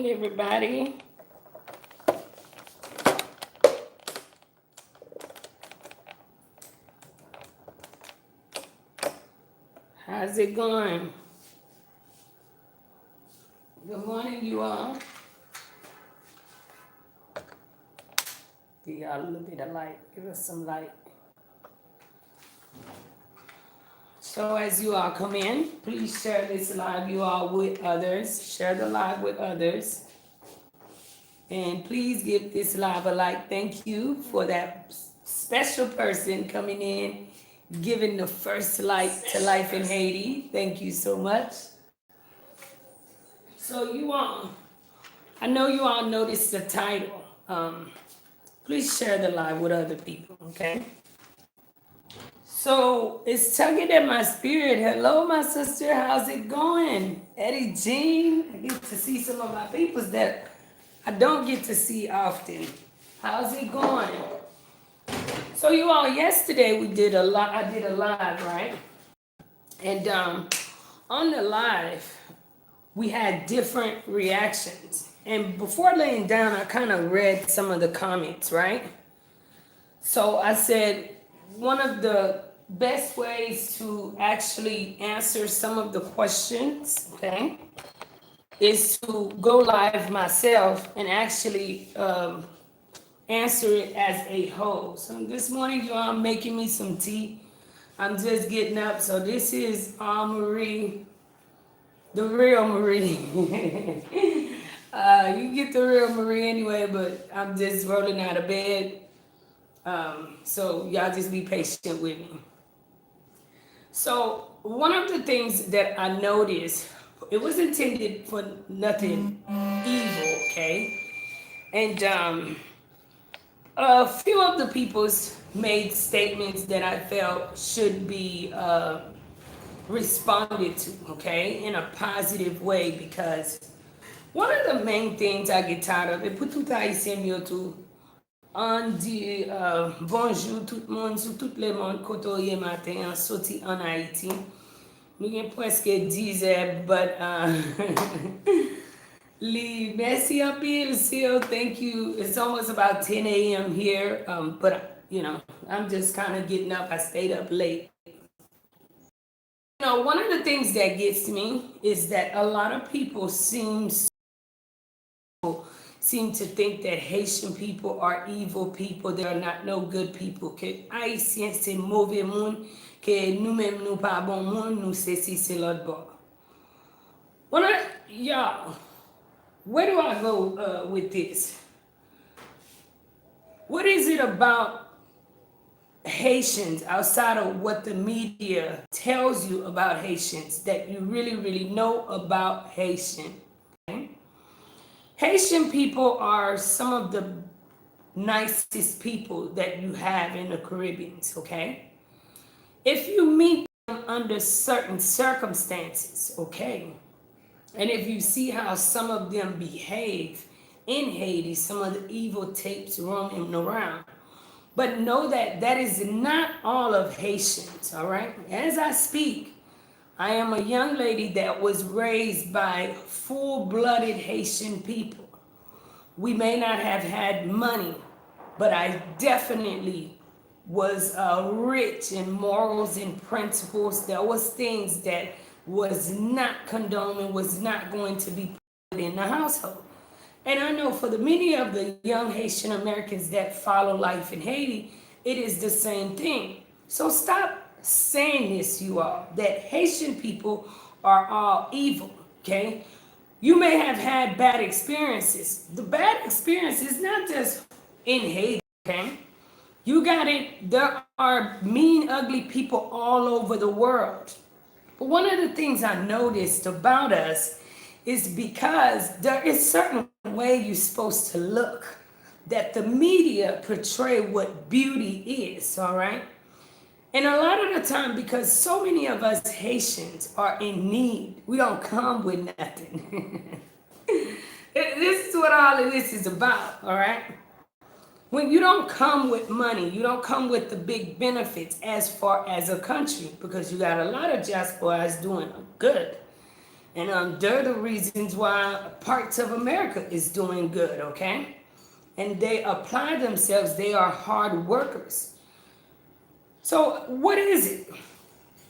morning, everybody. How's it going? Good morning, you all. Give y'all a little bit of light. Give us some light. So as you all come in, please share this live, you all, with others. Share the live with others. And please give this live a like. Thank you for that special person coming in, giving the first light to Life in Haiti. Thank you so much. So you all, I know you all noticed the title. Please share the live with other people, okay? So it's tugging at my spirit. Hello, my sister. How's it going? Eddie Jean. I get to see some of my peoples that I don't get to see often. How's it going? So you all, yesterday we did a live. I did a live, right? And on the live, we had different reactions. And before laying down, I kind of read some of the comments, right? So I said, one of the best ways to actually answer some of the questions, okay, is to go live myself and actually answer it as a whole. So this morning, you all, I'm making me some tea. I'm just getting up. So this is Marie, the real Marie. You get the real Marie anyway, but I'm just rolling out of bed. So y'all just be patient with me. So one of the things that I noticed, it was intended for nothing evil, okay? And a few of the peoples made statements that I felt should be responded to, okay, in a positive way, because one of the main things I get tired of, et pour tout haïtien yo tout, on dit bonjour tout le monde, sur tout le monde, kotoye matin, sorti en Haïti. Nous avons presque 10 heures, but Lee, merci un pile, Seal, thank you. It's almost about 10 a.m. here, but you know, I'm just kind of getting up. I stayed up late. You know, one of the things that gets me is that a lot of people seem to think that Haitian people are evil people. They are not no good people. Que Haïtien c'est mauvais monde, que nous-mêmes nous pas bon monde, nous c'est si c'est l'autre bord. Y'all, where do I go with this? What is it about Haitians outside of what the media tells you about Haitians that you really, really know about Haitian? Okay? Haitian people are some of the nicest people that you have in the Caribbean, okay? If you meet them under certain circumstances, okay, and if you see how some of them behave in Haiti, some of the evil tapes roaming around, but know that that is not all of Haitians, all right? As I speak, I am a young lady that was raised by full-blooded Haitian people. We may not have had money, but I definitely was rich in morals and principles. There was things that was not condoned and was not going to be put in the household. And I know for the many of the young Haitian Americans that follow Life in Haiti, it is the same thing. So stop saying this, you all, that Haitian people are all evil, okay? You may have had bad experiences. The bad experience is not just in Haiti, okay? You got it. There are mean, ugly people all over the world. But one of the things I noticed about us is because there is certain way you're supposed to look that the media portray what beauty is, all right? And a lot of the time, because so many of us Haitians are in need, we don't come with nothing. This is what all of this is about, all right? When you don't come with money, you don't come with the big benefits as far as a country, because you got a lot of diasporas doing good. And they're the reasons why parts of America is doing good, okay? And they apply themselves, they are hard workers. So, what is it?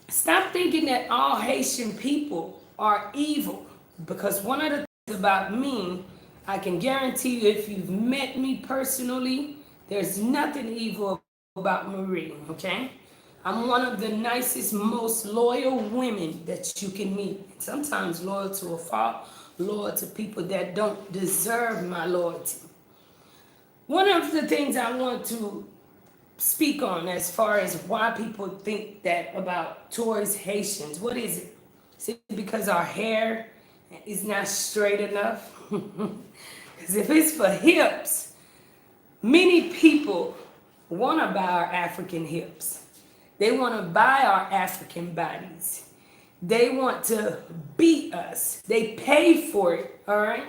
Stop thinking that all Haitian people are evil. Because one of the things about me, I can guarantee you, if you've met me personally, there's nothing evil about Marie, okay? I'm one of the nicest, most loyal women that you can meet. Sometimes loyal to a fault, loyal to people that don't deserve my loyalty. One of the things I want to speak on as far as why people think that about towards Haitians, what is it? Is it because our hair is not straight enough? Because if it's for hips, many people want to buy our African hips. They want to buy our African bodies. They want to beat us. They pay for it, all right?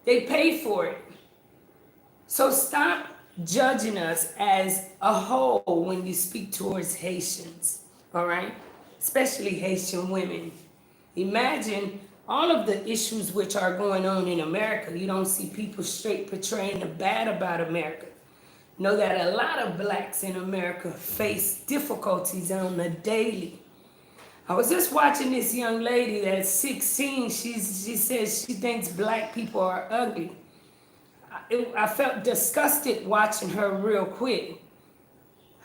They pay for it. So stop judging us as a whole when you speak towards Haitians, all right? Especially Haitian women. Imagine all of the issues which are going on in America. You don't see people straight portraying the bad about America. Know that a lot of blacks in America face difficulties on the daily. I was just watching this young lady that's 16. She says she thinks black people are ugly. I felt disgusted watching her real quick,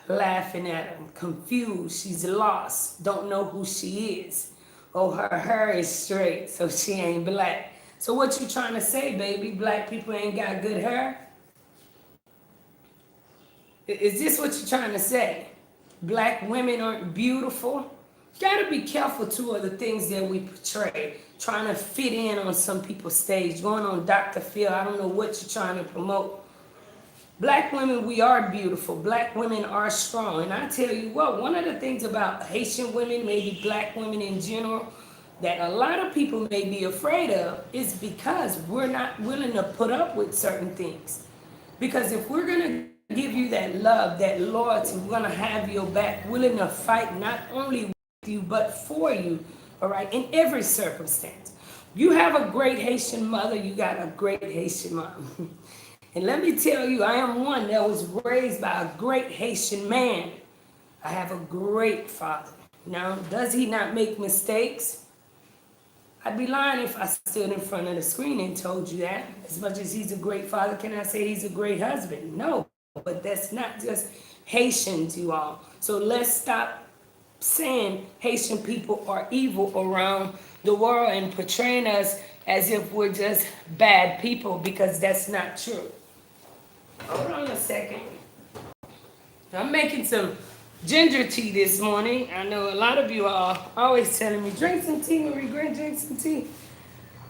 laughing at her, confused. She's lost, don't know who she is. Oh, her hair is straight, so she ain't black. So what you trying to say, baby? Black people ain't got good hair? Is this what you're trying to say? Black women aren't beautiful? You gotta be careful too of the things that we portray. Trying to fit in on some people's stage, going on Dr. Phil, I don't know what you're trying to promote. Black women, we are beautiful. Black women are strong. And I tell you what, one of the things about Haitian women, maybe black women in general, that a lot of people may be afraid of is because we're not willing to put up with certain things. Because if we're gonna give you that love, that loyalty, we're gonna have your back, willing to fight not only with you but for you, all right, in every circumstance. You have a great Haitian mother, you got a great Haitian mom. And let me tell you, I am one that was raised by a great Haitian man. I have a great father. Now, does he not make mistakes? I'd be lying if I stood in front of the screen and told you that. As much as he's a great father, can I say he's a great husband? No. But that's not just Haitians, you all. So let's stop saying Haitian people are evil around the world and portraying us as if we're just bad people, because that's not true. Hold on a second. I'm making some ginger tea this morning. I know a lot of you are always telling me, drink some tea, Marie, drink some tea.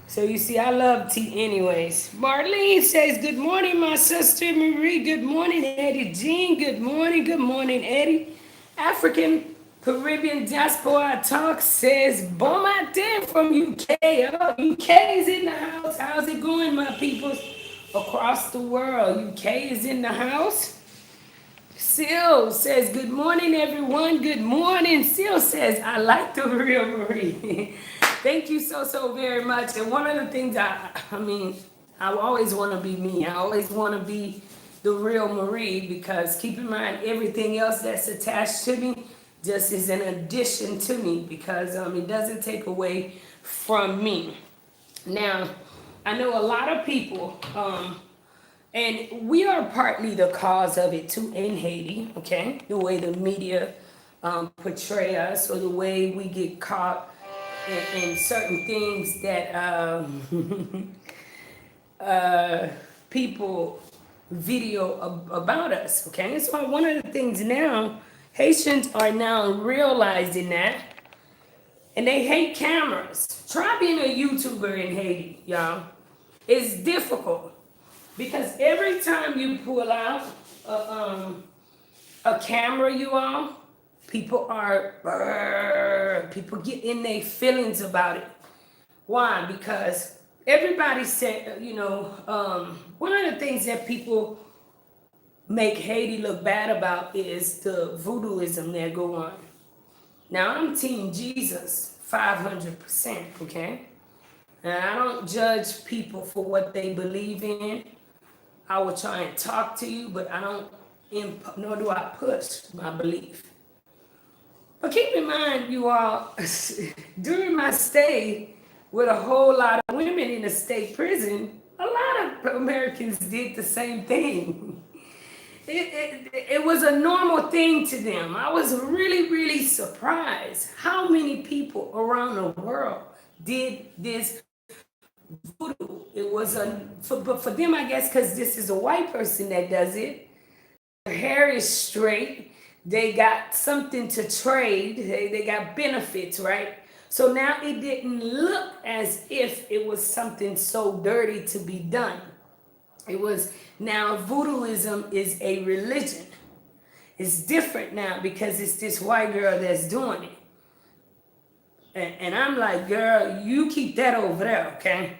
So you see, I love tea anyways. Marlene says, good morning, my sister Marie. Good morning, Eddie Jean. Good morning, Eddie. African Caribbean Diaspora Talk says, bon matin from UK. Oh, UK is in the house. How's it going, my peoples across the world? UK is in the house. Seal says, good morning, everyone. Good morning. Seal says, I like the real Marie. Thank you so very much. And one of the things I always want to be me. I always want to be the real Marie, because keep in mind, everything else that's attached to me just is an addition to me, because it doesn't take away from me. Now, I know a lot of people, and we are partly the cause of it too in Haiti, okay? The way the media portray us, or the way we get caught in certain things that people video about us, okay? And so one of the things now, Haitians are now realizing that, and they hate cameras. Try being a YouTuber in Haiti, y'all. It's difficult, because every time you pull out a camera, you all, people get in their feelings about it. Why? Because everybody said, one of the things that people make Haiti look bad about is the voodooism that go on. Now, I'm Team Jesus 500%, okay? And I don't judge people for what they believe in. I will try and talk to you, but I don't, nor do I push my belief. But keep in mind, you all, during my stay with a whole lot of women in a state prison, a lot of Americans did the same thing. It was a normal thing to them. I was really, really surprised how many people around the world did this voodoo. It was but for them, I guess, because this is a white person that does it. Their hair is straight. They got something to trade. They got benefits, right? So now it didn't look as if it was something so dirty to be done. It was now voodooism is a religion. It's different now because it's this white girl that's doing it. And I'm like, girl, you keep that over there, okay?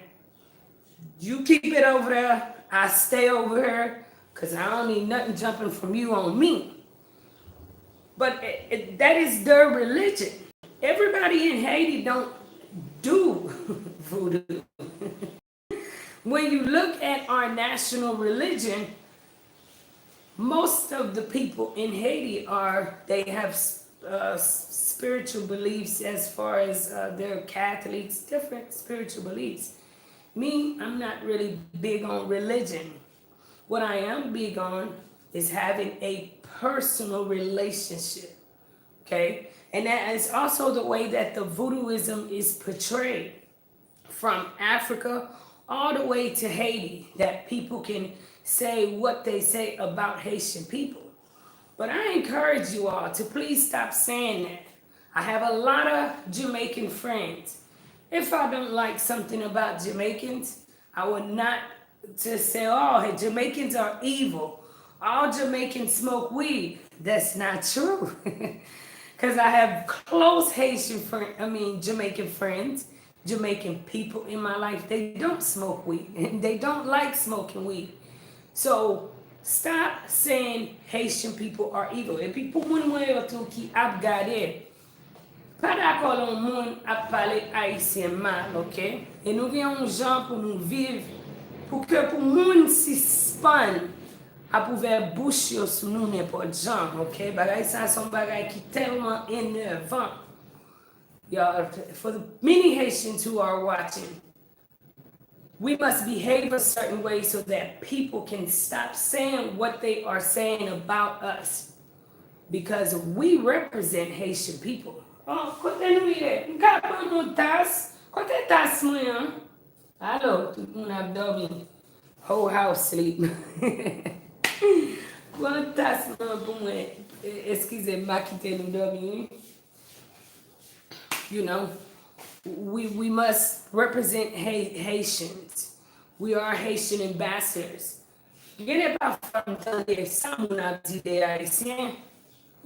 You keep it over there. I stay over here because I don't need nothing jumping from you on me. But that is their religion. Everybody in Haiti don't do voodoo. When you look at our national religion, most of the people in Haiti they have spiritual beliefs as far as they're Catholics, different spiritual beliefs. Me, I'm not really big on religion. What I am big on is having a personal relationship, okay? And that is also the way that the voodooism is portrayed from Africa all the way to Haiti, that people can say what they say about Haitian people. But I encourage you all to please stop saying that. I have a lot of Jamaican friends. If I don't like something about Jamaicans, I would not just say, oh, hey, Jamaicans are evil. All Jamaicans smoke weed. That's not true. Because I have close Jamaican friends, Jamaican people in my life. They don't smoke weed and they don't like smoking weed. So stop saying Haitian people are evil. Et puis pour moun mwen yo tou ki ap gade, pa d'akor lon moun ap pale Haitien mal, ok? Et nou gen yon jan pou nou viv, pou ke pou moun si span ap ouver bouche yo sou nou nepot jan, ok? Bagay sa son bagay ki telman enervant. For the many Haitians who are watching, we must behave a certain way so that people can stop saying what they are saying about us, because we represent Haitian people. Oh, kote nou ye? Mka pon nou tas? Kote tas mwen? Hello, tout moun ap dormi. Whole house sleep. Kon tas mwen pou mwen? Eskize, ma kite nou dormi. You know, we must represent Haitians. We are Haitian ambassadors. Gen pa fam tande sa moun ap di de Haitien.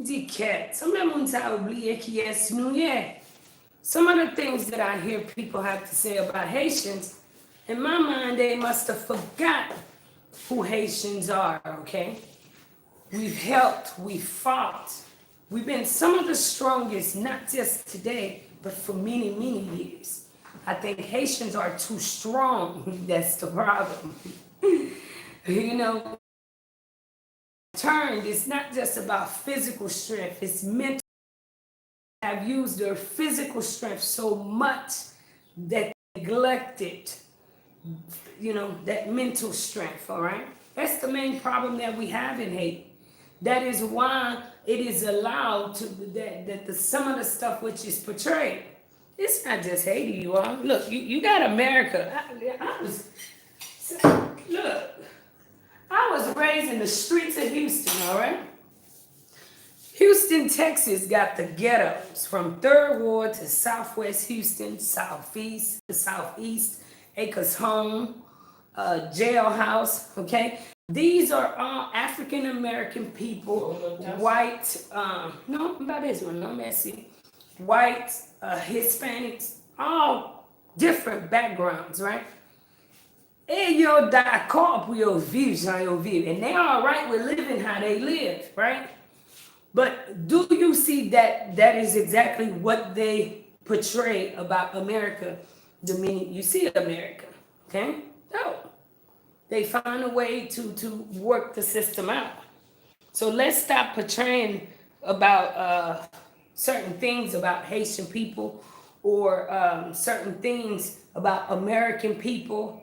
Di ket. Some of moun sa oubliye ki yes nou ye. Some of the things that I hear people have to say about Haitians, in my mind, they must have forgot who Haitians are, okay? We've helped, we've fought. We've been some of the strongest, not just today, but for many, many years. I think Haitians are too strong. That's the problem. You know, turned, it's not just about physical strength, it's mental. Have used their physical strength so much that they neglected, you know, that mental strength, all right? That's the main problem that we have in Haiti. That is why it is allowed to, that some of the stuff which is portrayed, it's not just Haiti, you all. Look, you got America. I was raised in the streets of Houston, all right? Houston, Texas got the ghettos from 3rd Ward to Southwest Houston, Southeast to Southeast, Acres Home, Jailhouse, okay? These are all African American people, white, no, about this one, no messy, white, Hispanics, all different backgrounds, right? Et yo d'accord pour yo vivre jan yo vivre. And they are all right with living how they live, right? But do you see that is exactly what they portray about America the minute you see America. Okay? No. They find a way to work the system out. So let's stop portraying about certain things about Haitian people or certain things about American people.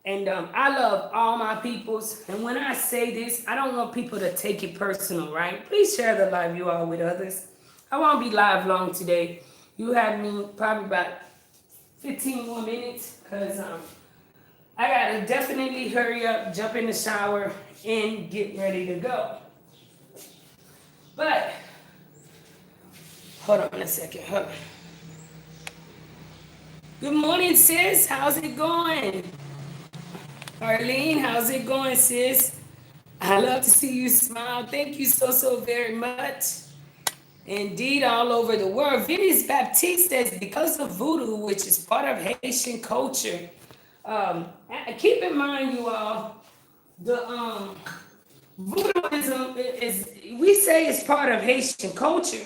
And I love all my peoples. And when I say this, I don't want people to take it personal, right? Please share the live you all with others. I won't be live long today. You have me probably about 15 more minutes because I gotta definitely hurry up, jump in the shower, and get ready to go. But hold on a second. Hold on. Good morning, sis. How's it going? Arlene, how's it going, sis? I love to see you smile. Thank you so very much. Indeed, all over the world. Vinny's Baptiste says, because of voodoo, which is part of Haitian culture. Keep in mind, you all, the voodooism is, we say it's part of Haitian culture,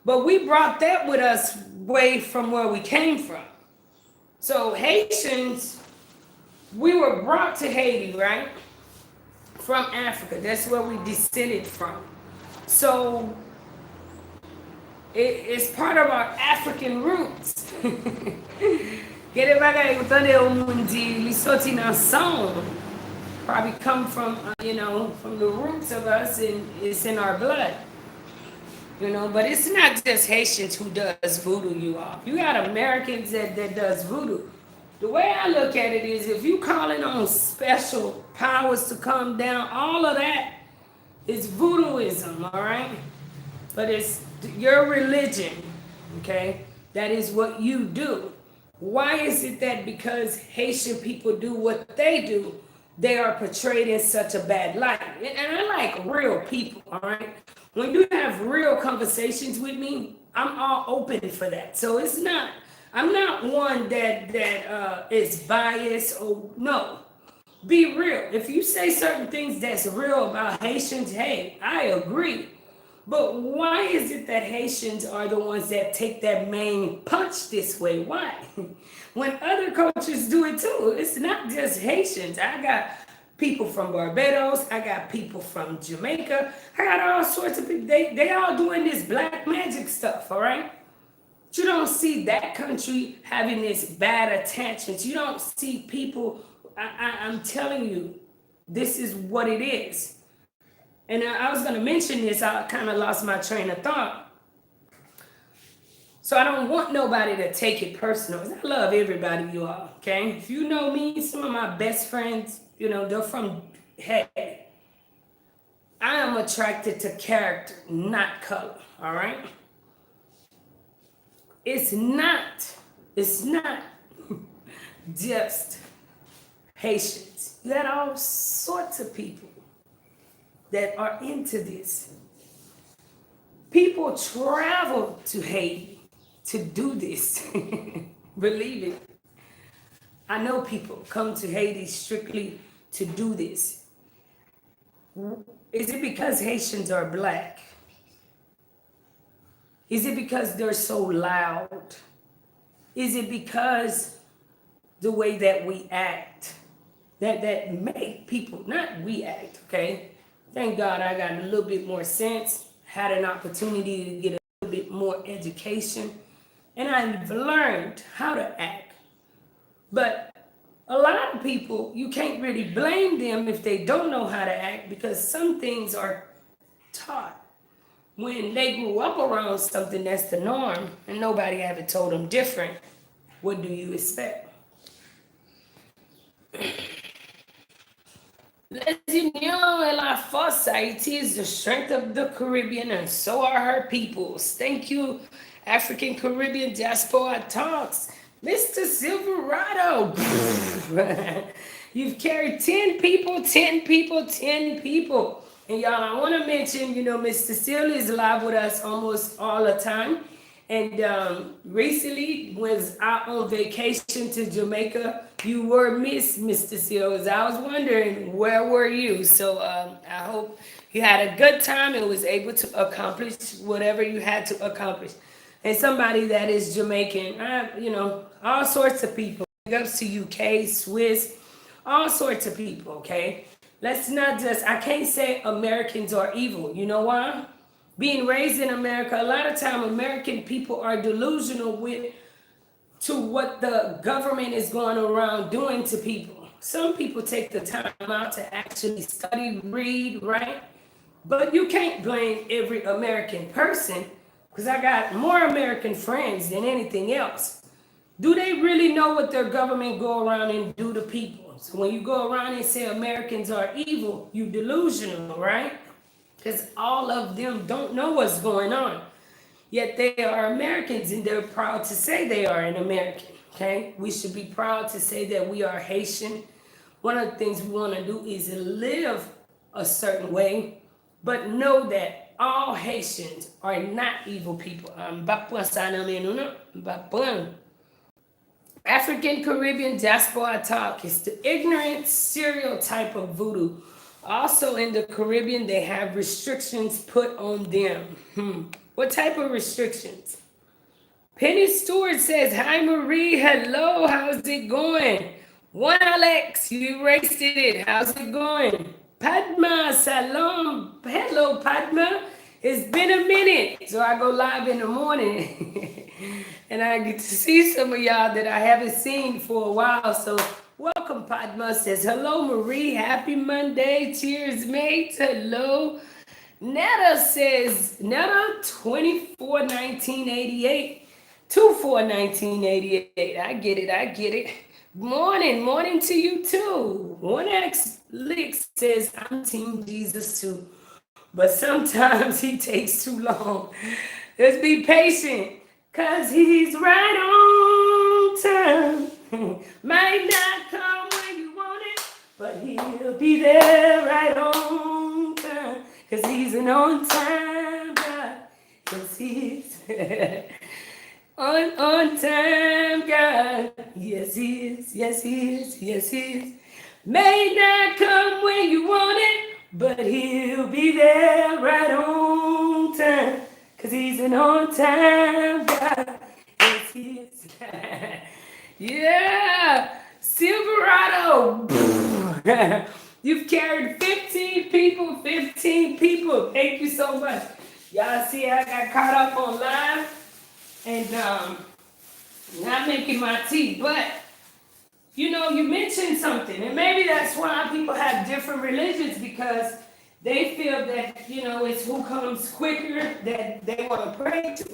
but we brought that with us way from where we came from. So Haitians, we were brought to Haiti, right? From Africa. That's where we descended from. So it's part of our African roots. Probably come from, from the roots of us, and it's in our blood. But it's not just Haitians who does voodoo, you all. You got Americans that does voodoo. The way I look at it is, if you calling on special powers to come down, all of that is voodooism, all right? But it's your religion, okay? That is what you do. Why is it that because Haitian people do what they do, they are portrayed in such a bad light? And I like real people, all right? When you have real conversations with me, I'm all open for that. So I'm not one that is biased or no. Be real. If you say certain things that's real about Haitians, hey, I agree. But why is it that Haitians are the ones that take that main punch this way? Why? When other cultures do it too. It's not just Haitians. I got people from Barbados. I got people from Jamaica. I got all sorts of people. They all doing this black magic stuff, all right? You don't see that country having this bad attachments. You don't see people, I'm telling you, this is what it is. And I was going to mention this, I kind of lost my train of thought. So I don't want nobody to take it personal. I love everybody, you all, okay? If you know me, some of my best friends, they're from, hey, I am attracted to character, not color, all right? It's not just Haitians. You got all sorts of people that are into this. People travel to Haiti to do this. Believe it. I know people come to Haiti strictly to do this. Is it because Haitians are black? Is it because they're so loud? Is it because the way that we act that make people, not we act, okay? Thank God I got a little bit more sense, had an opportunity to get a little bit more education, and I've learned how to act. But a lot of people, you can't really blame them if they don't know how to act, because some things are taught. When they grew up around something that's the norm and nobody ever told them different, what do you expect? Les Unions et la force Haiti is the strength of the Caribbean, and so are her peoples. Thank you, African Caribbean Diaspora Talks. Mr. Silverado. You've carried 10 people, 10 people, 10 people. And y'all, I want to mention, Mr. Seal is live with us almost all the time. And recently was out on vacation to Jamaica. You were missed, Mr. Seals. I was wondering, where were you? So I hope you had a good time and was able to accomplish whatever you had to accomplish. and somebody that is Jamaican. All sorts of people. Big ups to UK, Swiss, all sorts of people, okay? Let's not just, I can't say Americans are evil. You know why? Being raised in America, a lot of time American people are delusional to what the government is going around doing to people. Some people take the time out to actually study, read, right? But you can't blame every American person, because I got more American friends than anything else. Do they really know what their government go around and do to people? So when you go around and say Americans are evil, you delusional, right? Because all of them don't know what's going on. Yet they are Americans and they're proud to say they are an American, okay? We should be proud to say that we are Haitian. One of the things we want to do is live a certain way, but know that all Haitians are not evil people. African Caribbean diaspora talk is the ignorant stereotype of voodoo. Also in the Caribbean, they have restrictions put on them. What type of restrictions? Penny Stewart says, hi Marie, hello, how's it going? One Alex, you erased it, how's it going? Padma, salam, hello Padma, it's been a minute. So I go live in the morning and I get to see some of y'all that I haven't seen for a while. So welcome. Padma says, hello Marie, happy Monday, cheers mate, hello. Netta says, Netta 24/19/88, 24/19/88. I get it. Morning to you too. One X Lick says, I'm Team Jesus too, but sometimes he takes too long. Just be patient, cause he's right on time. Might not come when you want it, but he'll be there right on time. Cause he's an on-time God. Cause he's on time God. Yes, he is. May not come when you want it, but he'll be there right on time. Cause he's an on-time God. Yes, he is. Yeah. Silverado. You've carried 15 people. Thank you so much. Y'all see I got caught up on live and not making my tea. But, you mentioned something. And maybe that's why people have different religions, because they feel that, it's who comes quicker that they want to pray to.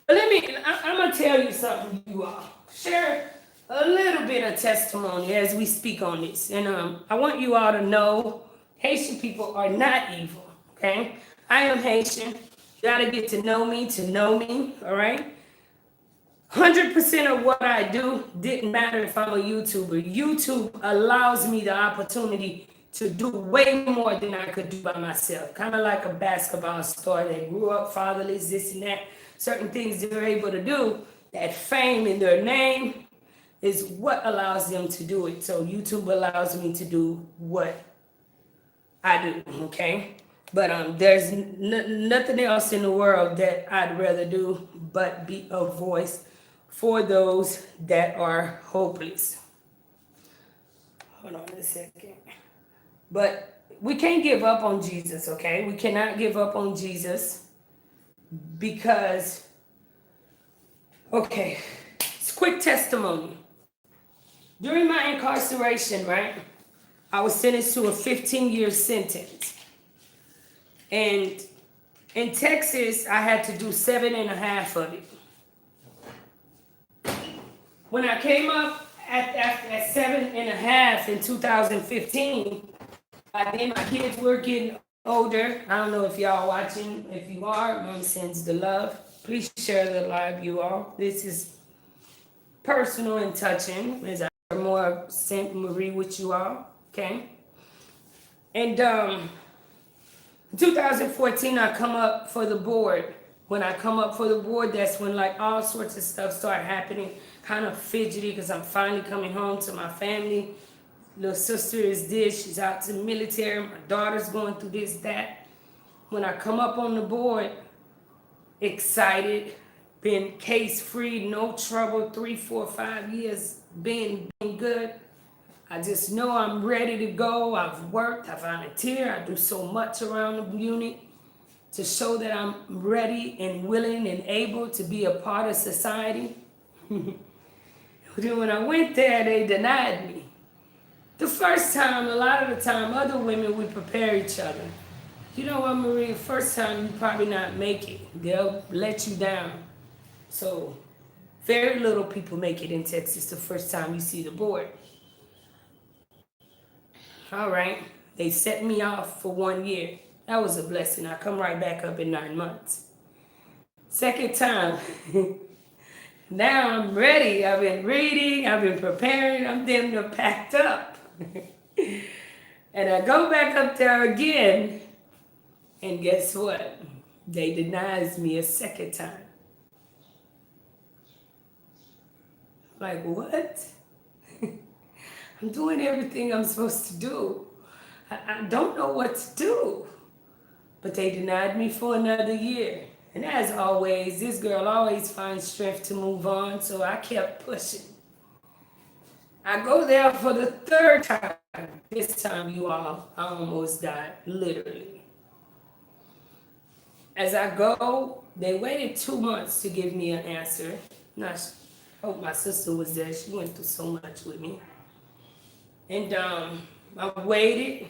But I'm going to tell you something, you all. Share a little bit of testimony as we speak on this. And I want you all to know Haitian people are not evil, okay? I am Haitian. You gotta get to know me, all right? 100% of what I do didn't matter if I'm a YouTuber. YouTube allows me the opportunity to do way more than I could do by myself. Kind of like a basketball star that grew up fatherless, this and that. Certain things they're able to do, that fame in their name, is what allows them to do it. So YouTube allows me to do what I do, okay? But there's nothing else in the world that I'd rather do but be a voice for those that are hopeless. Hold on a second. But we can't give up on Jesus, okay? We cannot give up on Jesus because, okay, it's quick testimony. During my incarceration, right, I was sentenced to a 15-year sentence. And in Texas, I had to do 7.5 of it. When I came up at 7.5 in 2015, then my kids were getting older. I don't know if y'all watching. If you are, Mom sends the love. Please share the live, you all. This is personal and touching, as I more sent Marie with you all, okay? And in 2014, I come up for the board. When I come up for the board, that's when like all sorts of stuff start happening. Kind of fidgety because I'm finally coming home to my family. Little sister is this, she's out to the military. My daughter's going through this, that. When I come up on the board, excited, been case free, no trouble, 3, 4, 5 years being good. I just know I'm ready to go. I've worked, I volunteer, I do so much around the unit to show that I'm ready and willing and able to be a part of society. Then when I went there, they denied me. The first time, a lot of the time, other women would prepare each other. You know what, Marie? The first time you probably not make it. They'll let you down. So very little people make it in Texas the first time you see the board. All right. They set me off for 1 year. That was a blessing. I come right back up in 9 months. Second time, now I'm ready. I've been reading, I've been preparing, I'm damn packed up. And I go back up there again, and guess what? They denies me a second time. Like, what? I'm doing everything I'm supposed to do. I don't know what to do. But they denied me for another year. And as always, this girl always finds strength to move on, so I kept pushing. I go there for the third time. This time, you all, I almost died, literally. As I go, they waited 2 months to give me an answer. I hope my sister was there. She went through so much with me. And I waited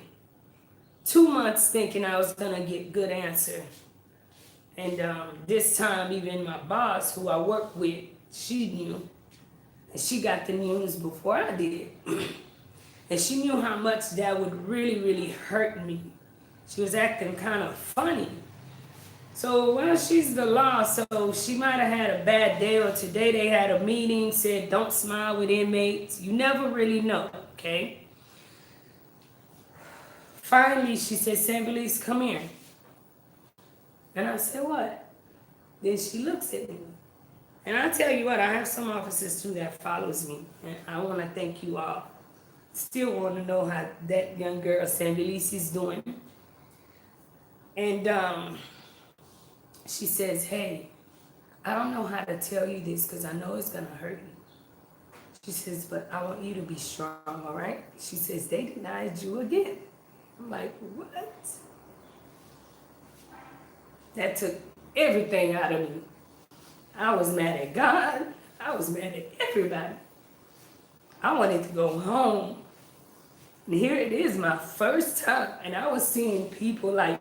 2 months thinking I was going to get good answer. And this time, even my boss, who I work with, she knew. And she got the news before I did. And she knew how much that would really, really hurt me. She was acting kind of funny. So, well, she's the law, so she might have had a bad day, or today they had a meeting, said don't smile with inmates. You never really know, okay? Finally, she said, Sambelise, come here. And I said, what? Then she looks at me. And I tell you what, I have some officers too that follows me. And I want to thank you all. Still want to know how that young girl, Sambelise, is doing. And she says, hey, I don't know how to tell you this because I know it's going to hurt you. She says, but I want you to be strong, all right? She says, they denied you again. I'm like, what? That took everything out of me. I was mad at God. I was mad at everybody. I wanted to go home. And here it is, my first time. And I was seeing people like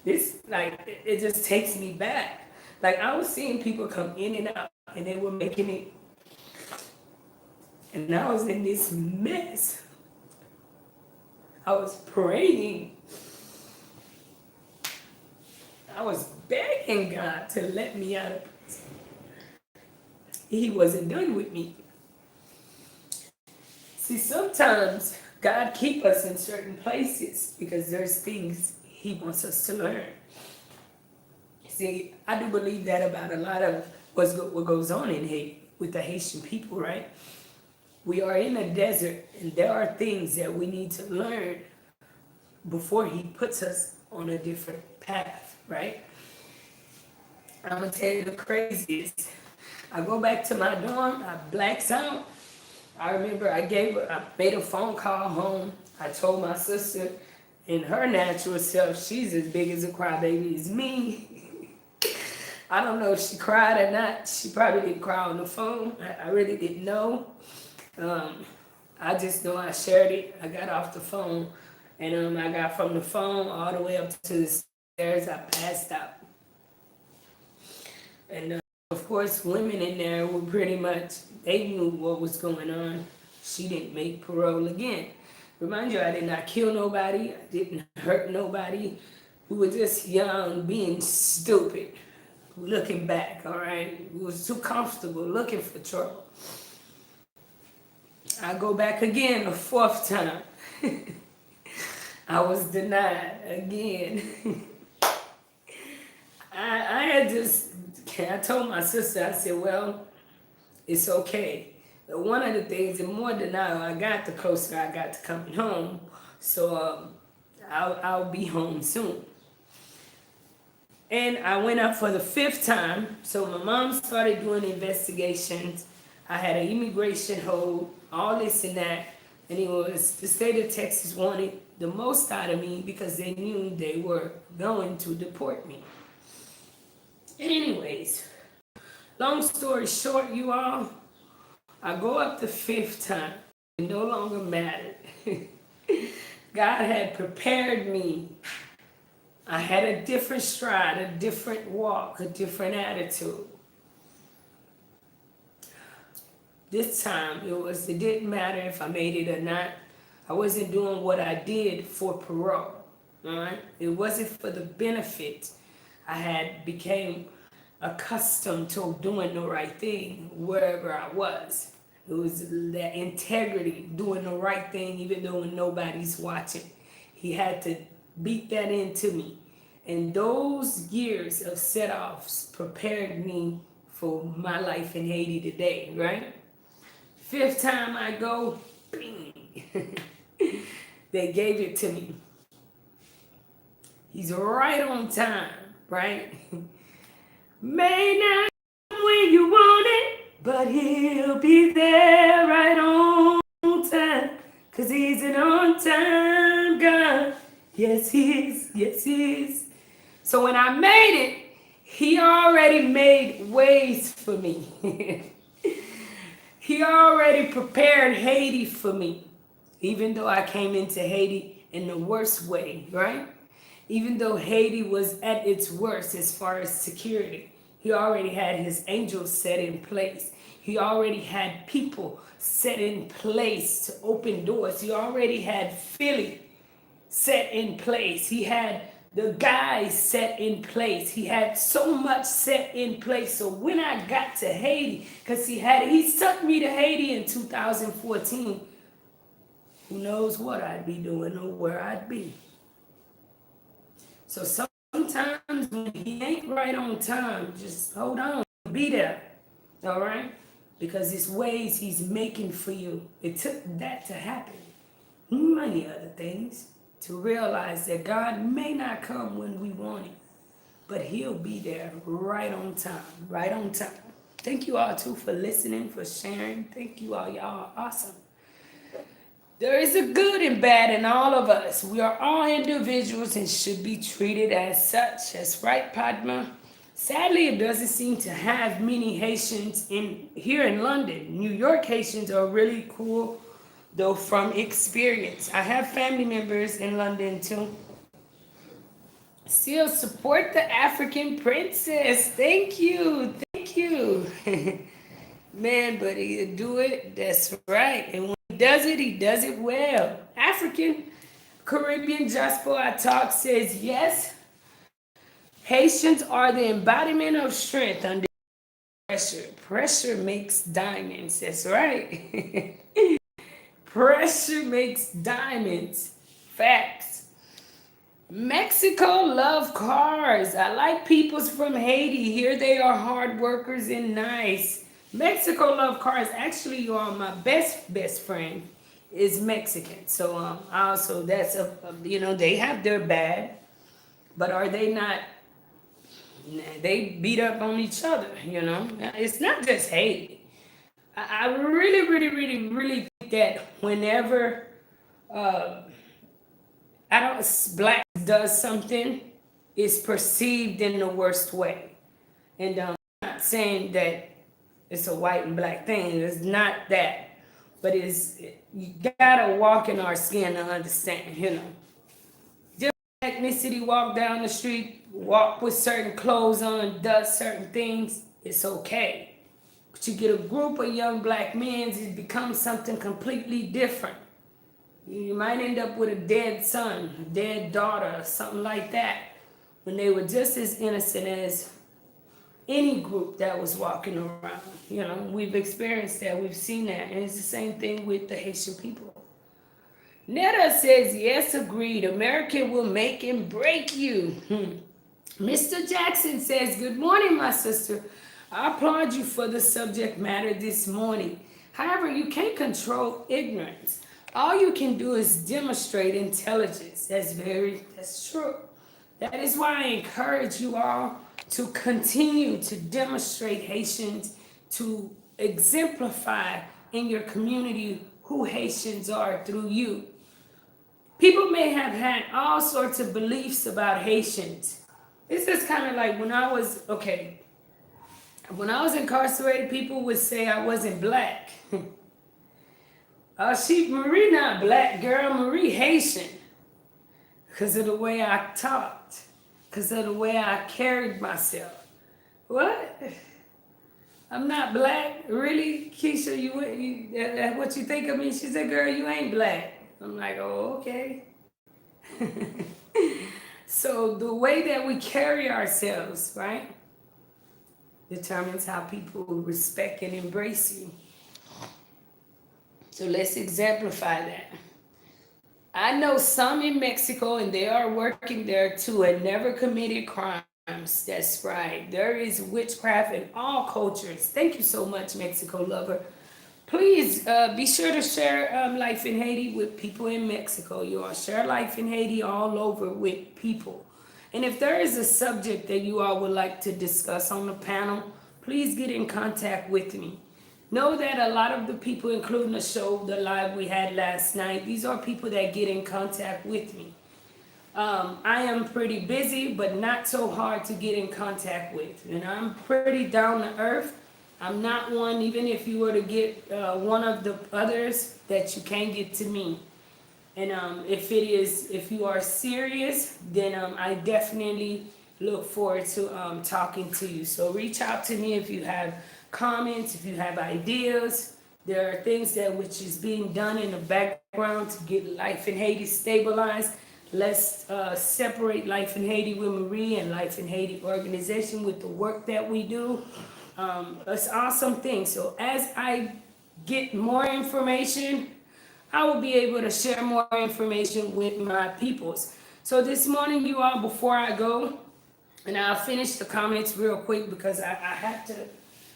this, like, it just takes me back. Like, I was seeing people come in and out, and they were making it. And I was in this mess. I was praying. I was begging God to let me out of prison. He wasn't done with me. See, sometimes God keeps us in certain places because there's things He wants us to learn. See, I do believe that about a lot of what goes on in Haiti with the Haitian people, right? We are in a desert, and there are things that we need to learn before He puts us on a different path, right? I'm going to tell you the craziest. I go back to my dorm, I blacks out. I remember I made a phone call home. I told my sister, in her natural self, she's as big as a crybaby as me. I don't know if she cried or not. She probably didn't cry on the phone. I really didn't know. I just know I shared it. I got off the phone, and I got from the phone all the way up to the stairs. I passed out. And of course, women in there were pretty much, they knew what was going on. She didn't make parole again. Remind you, I did not kill nobody. I didn't hurt nobody. We were just young, being stupid, looking back, all right? We was too comfortable looking for trouble. I go back again a fourth time. I was denied again. I told my sister, I said, well, it's okay. But one of the things, the more denial I got, the closer I got to coming home. So I'll be home soon. And I went up for the fifth time. So my mom started doing investigations. I had an immigration hold, all this and that. And it was the state of Texas wanted the most out of me because they knew they were going to deport me. Anyways, long story short, you all, I go up the fifth time. It no longer mattered. God had prepared me. I had a different stride, a different walk, a different attitude. This time, it didn't matter if I made it or not. I wasn't doing what I did for parole, all right? It wasn't for the benefit. I had became accustomed to doing the right thing wherever I was. It was that integrity, doing the right thing even though nobody's watching. He had to beat that into me. And those years of set-offs prepared me for my life in Haiti today, right? Fifth time I go, bing. They gave it to me. He's right on time, right? May not come when you want it, but he'll be there right on time. 'Cause he's an on-time God. Yes, he is. Yes, he is. So when I made it, he already made ways for me. He already prepared Haiti for me. Even though I came into Haiti in the worst way, right? Even though Haiti was at its worst as far as security, he already had his angels set in place. He already had people set in place to open doors. He already had Philly set in place. He had the guys set in place. He had so much set in place. So when I got to Haiti, because he took me to Haiti in 2014, who knows what I'd be doing or where I'd be. So sometimes when he ain't right on time, just hold on, be there, all right? Because it's ways he's making for you. It took that to happen. Many other things. To realize that God may not come when we want him, but he'll be there right on time, right on time. Thank you all too for listening, for sharing. Thank you all, y'all are awesome. There is a good and bad in all of us. We are all individuals and should be treated as such. That's right, Padma. Sadly, it doesn't seem to have many Haitians here in London. New York Haitians are really cool, though, from experience. I have family members in London too. Still support the African princess. Thank you. Thank you. Man, but he'll do it. That's right. And when he does it well. African Caribbean Diaspora Talk says yes. Haitians are the embodiment of strength under pressure. Pressure makes diamonds. That's right. Pressure makes diamonds. Facts. Mexico love cars. I like peoples from Haiti. Here they are hard workers and nice. Mexico love cars. Actually, you are my best friend is Mexican. So also that's they have their bad, but are they not? They beat up on each other. It's not just Haiti. I really think that whenever black does something, it's perceived in the worst way. And I'm not saying that it's a white and black thing. It's not that. But you gotta walk in our skin to understand, Just ethnicity, walk down the street, walk with certain clothes on, does certain things, it's okay. But you get a group of young black men, it becomes something completely different. You might end up with a dead son, a dead daughter, something like that, when they were just as innocent as any group that was walking around. We've experienced that, we've seen that, and it's the same thing with the Haitian people. Netta says, yes, agreed. America will make and break you. Mr. Jackson says, good morning, my sister. I applaud you for the subject matter this morning. However, you can't control ignorance. All you can do is demonstrate intelligence. That's true. That is why I encourage you all to continue to demonstrate Haitians, to exemplify in your community who Haitians are through you. People may have had all sorts of beliefs about Haitians. This is kind of like when I was incarcerated, people would say I wasn't black. Marie not black, girl, Marie Haitian. Because of the way I talked, because of the way I carried myself. What? I'm not black? Really? Keisha, that's what you think of me? She said, girl, you ain't black. I'm like, oh, okay. So the way that we carry ourselves, right, determines how people respect and embrace you. So let's exemplify that. I know some in Mexico, and they are working there too, and never committed crimes. That's right. There is witchcraft in all cultures. Thank you so much, Mexico lover. Please be sure to share Life in Haiti with people in Mexico. You all share Life in Haiti all over with people. And if there is a subject that you all would like to discuss on the panel, please get in contact with me. Know that a lot of the people, including the show, the live we had last night, these are people that get in contact with me. I am pretty busy, but not so hard to get in contact with. And I'm pretty down to earth. I'm not one, even if you were to get one of the others, that you can't get to me. And if you are serious, then I definitely look forward to talking to you. So reach out to me if you have comments, if you have ideas. There are things which is being done in the background to get Life in Haiti stabilized. Let's separate Life in Haiti with Marie and Life in Haiti organization with the work that we do. It's awesome thing. So as I get more information, I will be able to share more information with my peoples. So this morning, you all, before I go, and I'll finish the comments real quick because I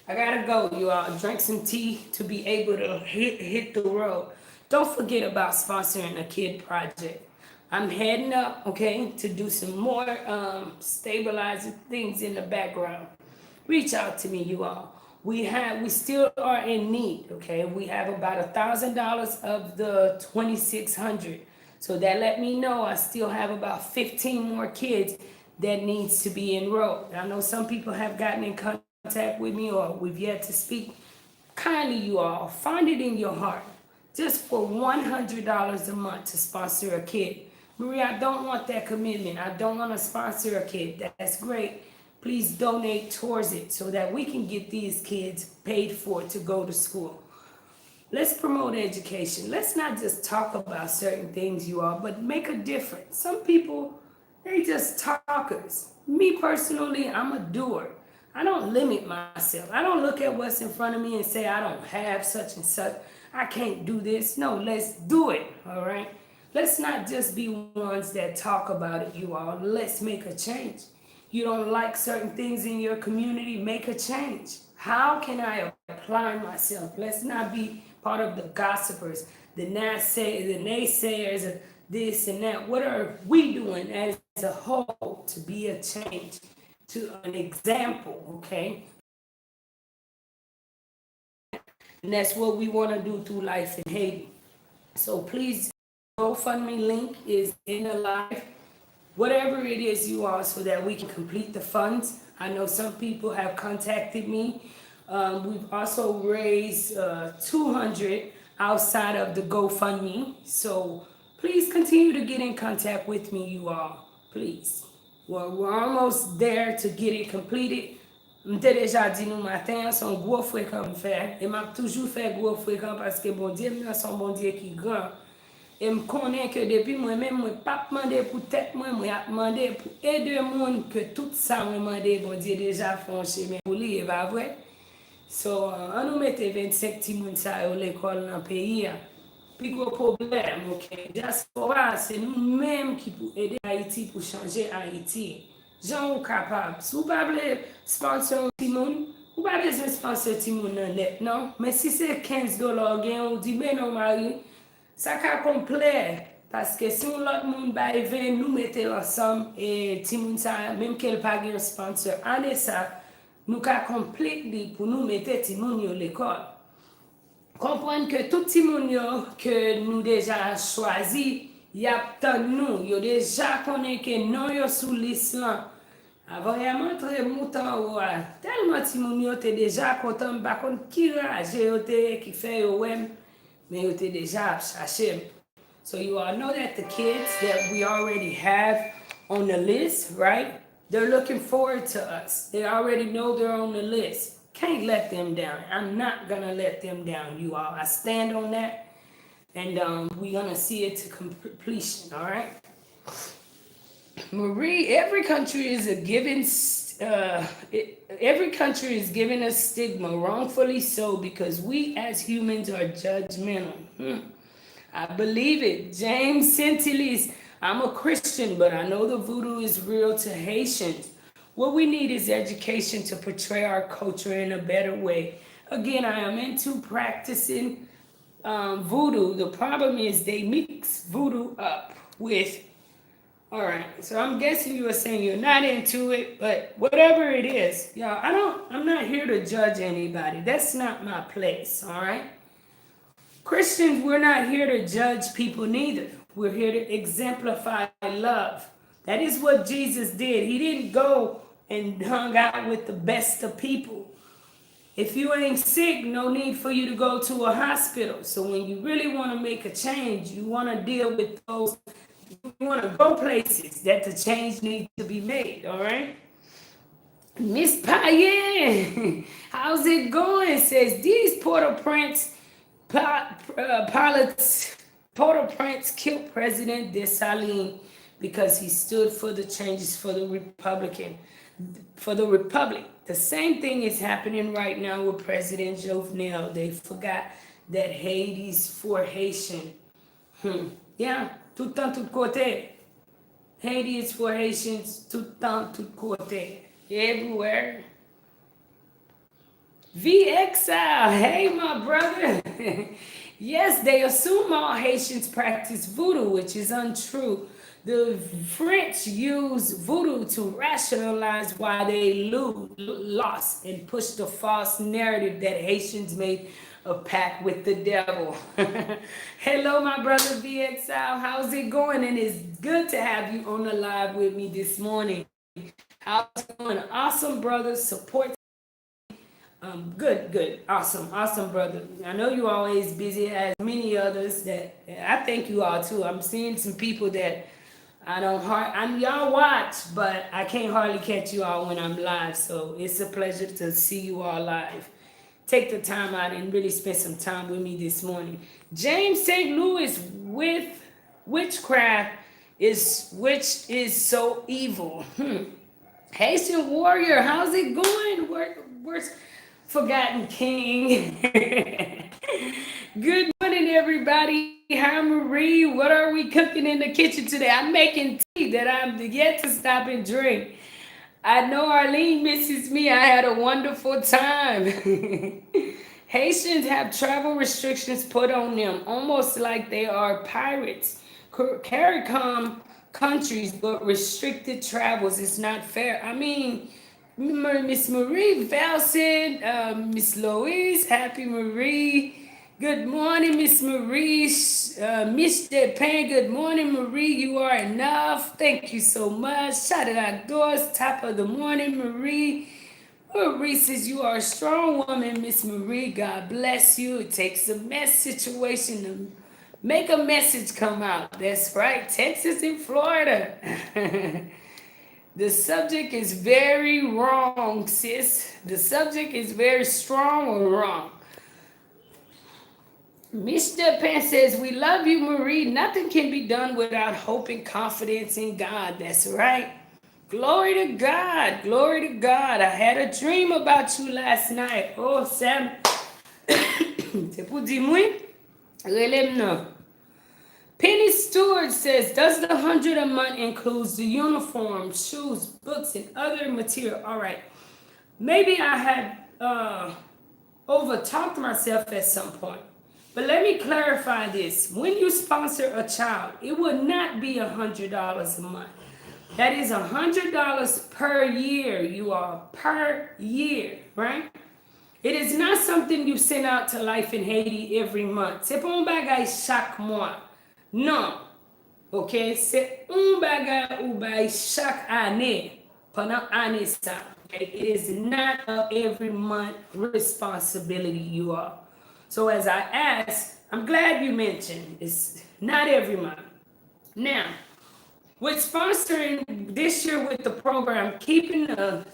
gotta go, you all. Drink some tea to be able to hit the road. Don't forget about sponsoring a kid project. I'm heading up, okay, to do some more stabilizing things in the background. Reach out to me, you all. We still are in need, okay? We have about $1,000 of the 2,600. So that let me know I still have about 15 more kids that needs to be enrolled. I know some people have gotten in contact with me or we've yet to speak. Kindly, you all, find it in your heart just for $100 a month to sponsor a kid. Maria, I don't want that commitment. I don't want to sponsor a kid. That's great. Please donate towards it so that we can get these kids paid for to go to school. Let's promote education. Let's not just talk about certain things, you all, but make a difference. Some people, they just talkers. Me personally, I'm a doer. I don't limit myself. I don't look at what's in front of me and say I don't have such and such. I can't do this. No, let's do it, all right? Let's not just be ones that talk about it, you all. Let's make a change. You don't like certain things in your community, make a change. How can I apply myself? Let's not be part of the gossipers, the naysayers of this and that. What are we doing as a whole to be a change, to an example, okay? And that's what we want to do through Life in Haiti. So please, GoFundMe link is in the live. Whatever it is, you all, so that we can complete the funds. I know some people have contacted me. We've also raised $200 outside of the GoFundMe. So please continue to get in contact with me, you all. Please. We're almost there to get it completed. M'te déjà dit nous matin, son gros fréquent me fait. Et m'a toujours fait gros fréquent parce que bon Dieu, nous sommes bon Dieu qui grand. Et je connais que depuis moi-même, je ne pas demander pour tête, moi, je demandé pour aider le monde que tout ça, je demandé, bon Dieu, déjà fait chemin pour lui, et pas vrai. So, on nous mette 25 petits moun à l'école dans le pays. Puis gros problème, ok. Diaspora, c'est nous-mêmes qui pouvons aider Haïti pour changer Haïti. Gens sont capables. Si vous ne pouvez pas sponsor un petit monde, vous ne pouvez pas besoin de sponsor un petit monde net, non? Mais si c'est $15, on dit, ben non, Marie, ça ka complet Paske si yon lot moun ba even nou mette ansam e ti moun sa, menm ke l pa gen sponsor, ane sa, nou ka completely pou nou mette ti moun yo l'ekol. Komprenn ke tout ti moun yo ke nou deja chwazi, yap tan nou, yo deja konen ke non yo sou lis lan. Avant ya montre moutan ou a, telman ti moun yo te deja kontan bakon ki raje yo te ki fe yo wem, men yo te deja ap chache. So you all know that the kids that we already have on the list, right? They're looking forward to us. They already know they're on the list. Can't let them down. I'm not going to let them down, you all. I stand on that, and we're going to see it to completion, all right? Marie, every country is given a stigma, wrongfully so, because we as humans are judgmental. I believe it. James Sentilis, I'm a Christian, but I know the voodoo is real to Haitians. What we need is education to portray our culture in a better way. Again, I am into practicing voodoo. The problem is they mix voodoo up with, all right, so I'm guessing you were saying you're not into it, but whatever it is, y'all, I'm not here to judge anybody. That's not my place, all right? Christians, we're not here to judge people neither. We're here to exemplify love. That is what Jesus did. He didn't go and hung out with the best of people. If you ain't sick, no need for you to go to a hospital. So when you really want to make a change, you want to deal with those, you want to go places that the change needs to be made, all right? Miss Payen, how's it going? Says, these Port-au-Prince pilots, Port-au-Prince killed President Dessalines because he stood for the changes for the Republic. The same thing is happening right now with President Jovenel. They forgot that Haiti's for Haitian. Yeah, tout temps, tout côté. Haiti is for Haitians, tout temps, tout côté. Everywhere. VXL, hey my brother. Yes, they assume all Haitians practice voodoo, which is untrue. The French use voodoo to rationalize why they lost and push the false narrative that Haitians made a pact with the devil. Hello, my brother VXL. How's it going? And it's good to have you on the live with me this morning. How's it going? Awesome, brother. Support. Good. Awesome, brother. I know you always busy as many others that I thank you all too. I'm seeing some people that y'all watch, but I can't hardly catch you all when I'm live. So it's a pleasure to see you all live. Take the time out and really spend some time with me this morning. James St. Louis with witchcraft which is so evil. Haitian warrior, how's it going? Where's Forgotten King? Good morning, everybody. Hi, Marie. What are we cooking in the kitchen today? I'm making tea that I'm yet to stop and drink. I know Arlene misses me. I had a wonderful time. Haitians have travel restrictions put on them, almost like they are pirates. CARICOM countries, but restricted travels. It's not fair. I mean, Miss Marie Valson, Miss Louise, Happy Marie. Good morning, Miss Marie. Miss Japan, good morning, Marie. You are enough. Thank you so much. Shout it outdoors, top of the morning, Marie. Marie says you are a strong woman, Miss Marie. God bless you. It takes a mess situation to make a message come out. That's right, Texas and Florida. The subject is very wrong, sis. The subject is very strong or wrong. Miss Japan says, we love you, Marie. Nothing can be done without hope and confidence in God. That's right. Glory to God. Glory to God. I had a dream about you last night. Oh, Sam. C'est pour dire moi? Relève non. Penny Stewart says, does the 100 a month includes the uniform, shoes, books, and other material? All right. Maybe I had over-talked myself at some point. But let me clarify this. When you sponsor a child, it will not be $100 a month. That is $100 per year, you all, per year, right? It is not something you send out to Life in Haiti every month. C'est pas un bagay chaque mois. Non. Ok? C'est un bagay ou bay chaque année. Pendant année ça. Okay? It is not a every month responsibility, you all. So as I asked, I'm glad you mentioned it's not every month. Now, with sponsoring this year with the program, keeping the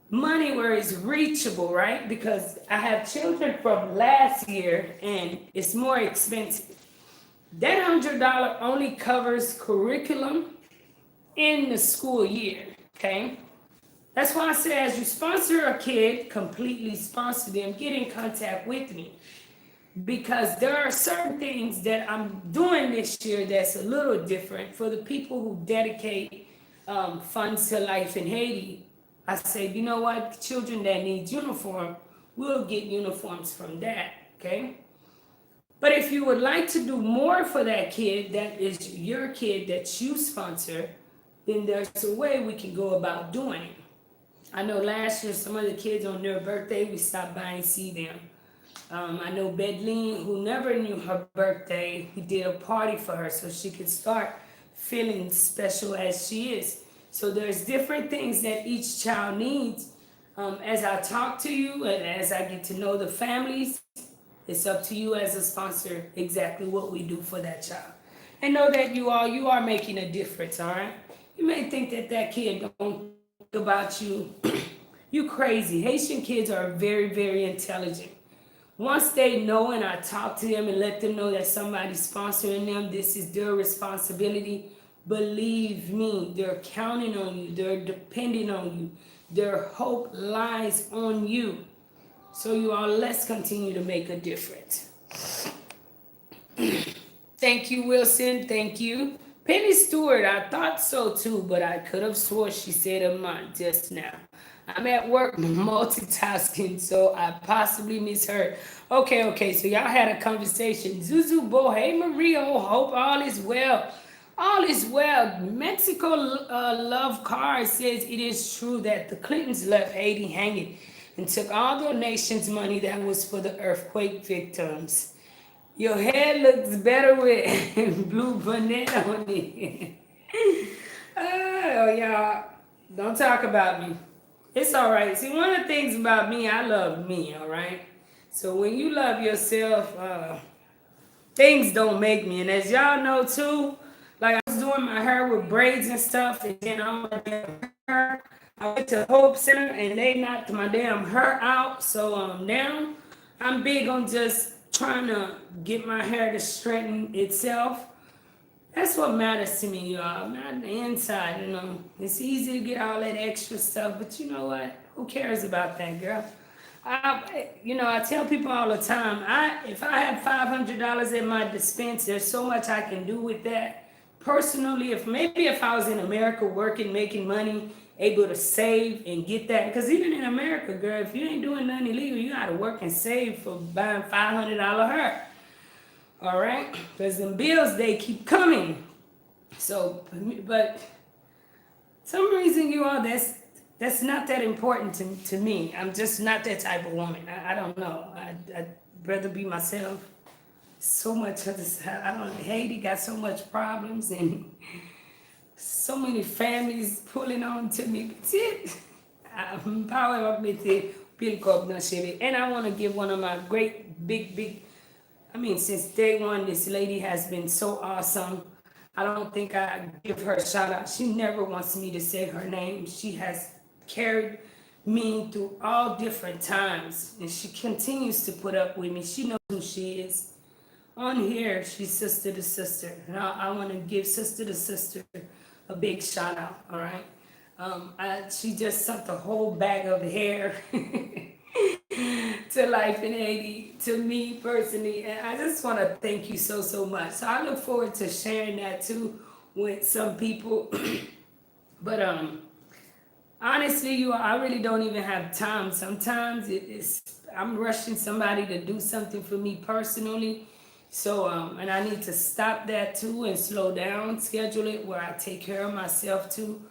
money where it's reachable, right? Because I have children from last year and it's more expensive. That $100 only covers curriculum in the school year, okay? That's why I say as you sponsor a kid, completely sponsor them, get in contact with me. Because there are certain things that I'm doing this year that's a little different for the people who dedicate funds to Life in Haiti. I say, you know what, children that need uniform, we'll get uniforms from that, okay? But if you would like to do more for that kid, that is your kid that you sponsor, then there's a way we can go about doing it. I know last year some of the kids on their birthday, we stopped by and see them. I know Bedleen, who never knew her birthday, we did a party for her so she could start feeling special as she is. So there's different things that each child needs. As I talk to you and as I get to know the families, it's up to you as a sponsor exactly what we do for that child. And know that you are making a difference, all right? You may think that that kid don't think about you. You crazy. Haitian kids are very, very intelligent. Once they know and I talk to them and let them know that somebody's sponsoring them, this is their responsibility. Believe me, they're counting on you. They're depending on you. Their hope lies on you. So you all, let's continue to make a difference. Thank you, Wilson. Thank you. Penny Stewart, I thought so too, but I could have swore she said a month just now. I'm at work multitasking, so I possibly misheard. Okay, so y'all had a conversation. Zuzu Bo, hey Mario, hope all is well. All is well. Mexico Love Card says it is true that the Clintons left Haiti hanging and took all donations money that was for the earthquake victims. Your hair looks better with blue bonnet on it. Oh, y'all, don't talk about me. It's all right. See, one of the things about me, I love me, all right? So when you love yourself, things don't make me. And as y'all know, too, like I was doing my hair with braids and stuff, and then I went to Hope Center, and they knocked my damn hair out. So now I'm big on just trying to get my hair to straighten itself. That's what matters to me, y'all. Not the inside, you know. It's easy to get all that extra stuff, but you know what? Who cares about that, girl? I tell people all the time, if I have $500 at my dispense, there's so much I can do with that. Personally, if I was in America working, making money, able to save and get that, because even in America, girl, if you ain't doing nothing illegal, you gotta work and save for buying $500 hair. All right, because the bills, they keep coming. So, but some reason you all, that's not that important to me. I'm just not that type of woman. I don't know. I'd rather be myself. So much of this, Haiti got so much problems and so many families pulling on to me. That's it. And I want to give one of my great, big, since day one, this lady has been so awesome. I don't think I give her a shout out. She never wants me to say her name. She has carried me through all different times, and she continues to put up with me. She knows who she is. On here, she's sister to sister, and I want to give sister to sister a big shout out. All right, she just sent the whole bag of hair. To Life in Haiti, to me personally, and I just want to thank you so much. So I look forward to sharing that too with some people. But Honestly, I really don't even have time. Sometimes I'm rushing somebody to do something for me personally. So, and I need to stop that too and slow down, schedule it where I take care of myself too.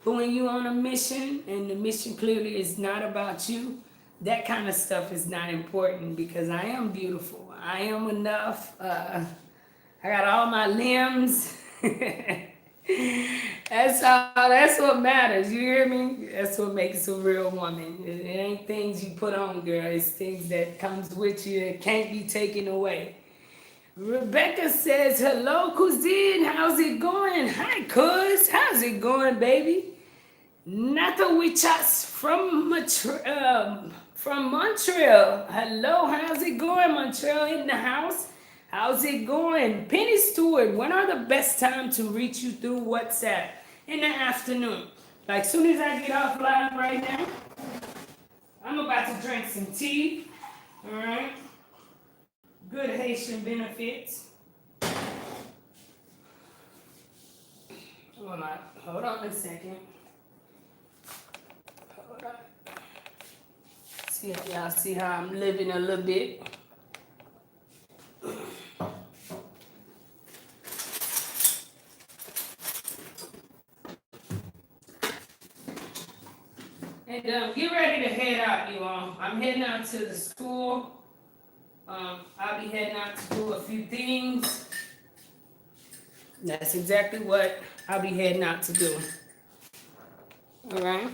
But when you're on a mission and the mission clearly is not about you, that kind of stuff is not important because I am beautiful. I am enough. I got all my limbs. That's all. That's what matters. You hear me? That's what makes a real woman. It ain't things you put on, girl. It's things that comes with you that can't be taken away. Rebecca says, "Hello, Cousine. How's it going? Hi, Cuz. How's it going, baby? Nata Wichas from Montreal. Hello, how's it going, Montreal in the house? How's it going? Penny Stewart, when are the best time to reach you through WhatsApp? In the afternoon. Like soon as I get off live right now, I'm about to drink some tea. All right. Good Haitian benefits. Hold on a second. Hold on. See if y'all see how I'm living a little bit. And get ready to head out, you all. I'm heading out to the school. I'll be heading out to do a few things. That's exactly what I'll be heading out to do. All right.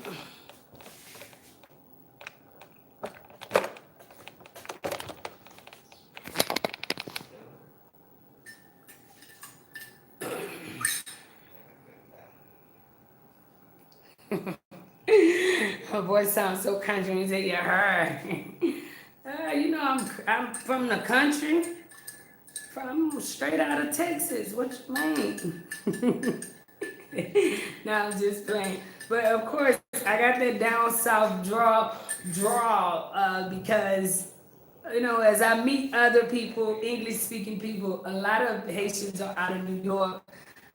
Her voice sounds so country when you say you heard. You know, I'm from the country. From straight out of Texas. What you mean? No, I'm just playing. But of course, I got that down south draw, because you know, as I meet other people, English speaking people, a lot of Haitians are out of New York,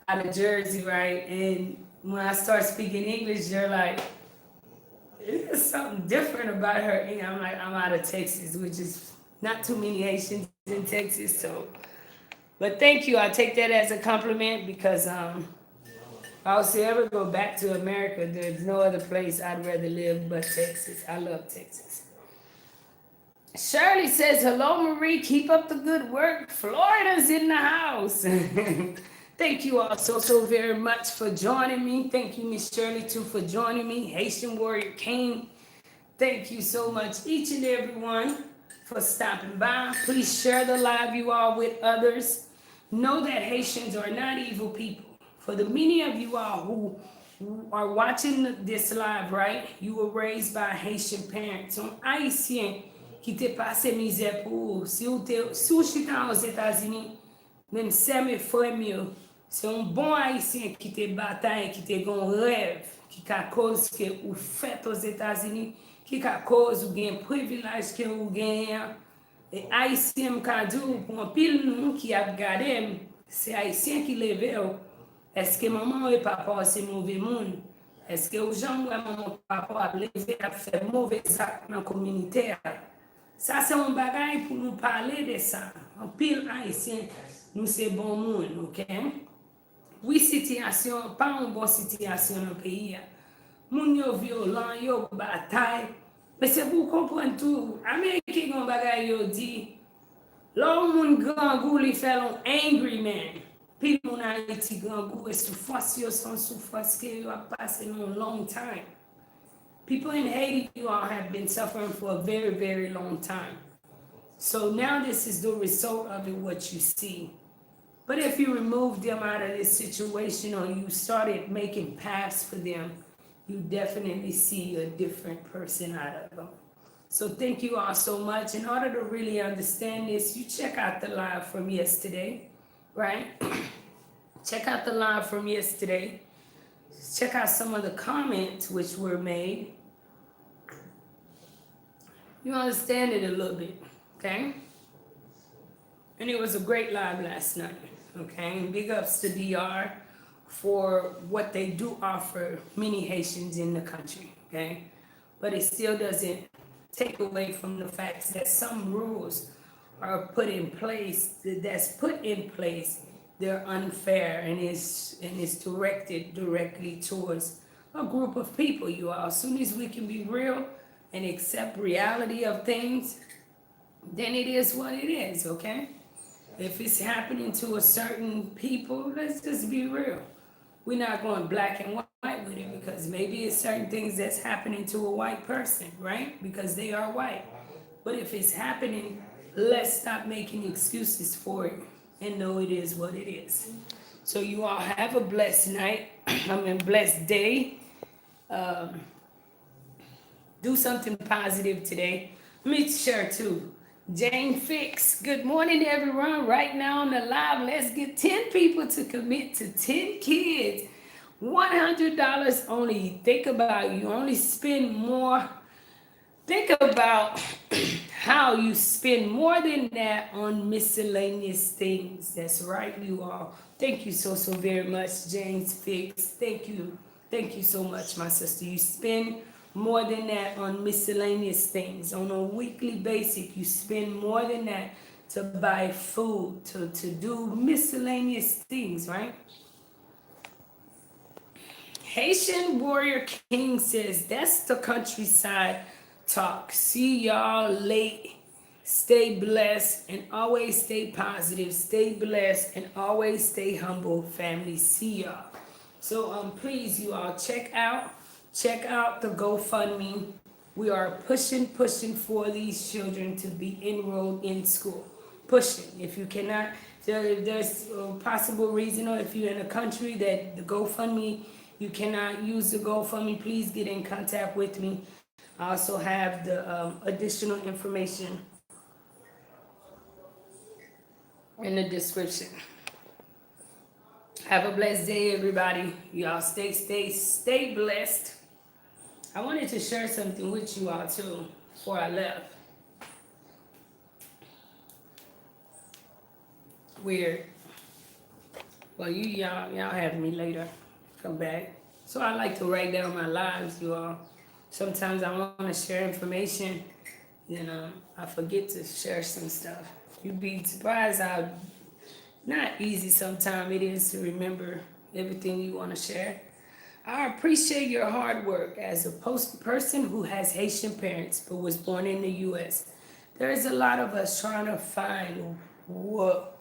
out of Jersey, right? And when I start speaking English, they're like, there's something different about her. And I'm like, I'm out of Texas, which is not too many Haitians in Texas. So, but thank you. I take that as a compliment because if I was to ever go back to America, there's no other place I'd rather live but Texas. I love Texas. Shirley says, hello, Marie. Keep up the good work. Florida's in the house. Thank you all so very much for joining me. Thank you, Miss Shirley, too, for joining me. Haitian Warrior King. Thank you so much, each and every one, for stopping by. Please share the live, you all, with others. Know that Haitians are not evil people. For the many of you all who are watching this live, right? You were raised by Haitian parents. Son Haïtien qui te passe misère pour. Si ou chita aux États-Unis, même c'est mes frères mieux. C'est un bon Haïtien qui te bataille, qui te gon rêve, qui a cause que ou fait aux États-Unis, qui a cause ou gain privilège que ou gain. Et Haïtien m'ka dit pour un pile nous qui a gardé, c'est Haïtien qui lève. Est-ce que maman et papa c'est mauvais monde? Est-ce que aux gens où maman et papa a levé à faire mauvais actes dans la communauté? Ça c'est un bagage pour nous parler de ça. En pile Haïtien, nous c'est bon monde, ok? Oui, situation, pas une bonne situation dans le pays. Moun yo violent, yo bataille. Mais c'est pour comprendre tout. Américains ont bagay yo dit, l'homme moun grand goût li fait un angry man. Puis moun Haïti grand goût et souffrance yo son souffrance que yo a passé in a long time. People in Haiti, you all have been suffering for a very long time. So now this is the result of it, what you see. But if you remove them out of this situation or you started making paths for them, you definitely see a different person out of them. So thank you all so much. In order to really understand this, you check out the live from yesterday, right? Check out the live from yesterday. Check out some of the comments which were made. You understand it a little bit, okay? And it was a great live last night, okay? And big ups to DR for what they do offer many Haitians in the country, okay? But it still doesn't take away from the fact that some rules are put in place, that's put in place, they're unfair, and it's directed directly towards a group of people, you all. As soon as we can be real and accept reality of things, then it is what it is, okay? If it's happening to a certain people, let's just be real. We're not going black and white with it, because maybe it's certain things that's happening to a white person, right? Because they are white. But if it's happening, let's stop making excuses for it and know it is what it is. So you all have a blessed night. I mean, blessed day. Um, do something positive today. Let me share too. Jane Fix, good morning everyone. Right now on the live, let's get 10 people to commit to 10 kids. $100 only. Think about it. You only spend more. Think about how you spend more than that on miscellaneous things. That's right, you all. Thank you so very much, James Fix. Thank you. Thank you so much, my sister. You spend more than that on miscellaneous things. On a weekly basis, you spend more than that to buy food, to do miscellaneous things, right? Haitian Warrior King says, that's the countryside talk. See y'all late. Stay blessed and always stay positive. Stay blessed and always stay humble, family. See y'all. So please, you all check out the GoFundMe. We are pushing for these children to be enrolled in school. Pushing. If you cannot, if there's a possible reason, or if you're in a country that the GoFundMe, you cannot use the GoFundMe, please get in contact with me. I also have the additional information in the description. Have a blessed day, everybody. Y'all stay blessed. I wanted to share something with you all too before I left. Weird. Well, y'all have me later. Come back. So I like to write down my lives, you all. Sometimes I want to share information, I forget to share some stuff. You'd be surprised how not easy sometimes it is to remember everything you want to share. I appreciate your hard work as a person who has Haitian parents but was born in the U.S. There is a lot of us trying to find what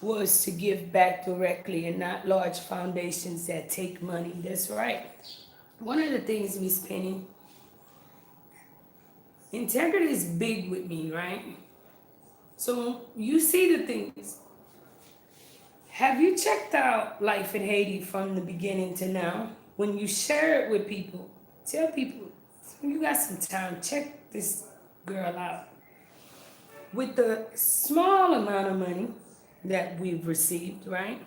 was to give back directly and not large foundations that take money. That's right. One of the things, Miss Penny, integrity is big with me, right? So you see the things. Have you checked out Life in Haiti from the beginning to now? When you share it with people, tell people, when you got some time, check this girl out. With the small amount of money that we've received, right?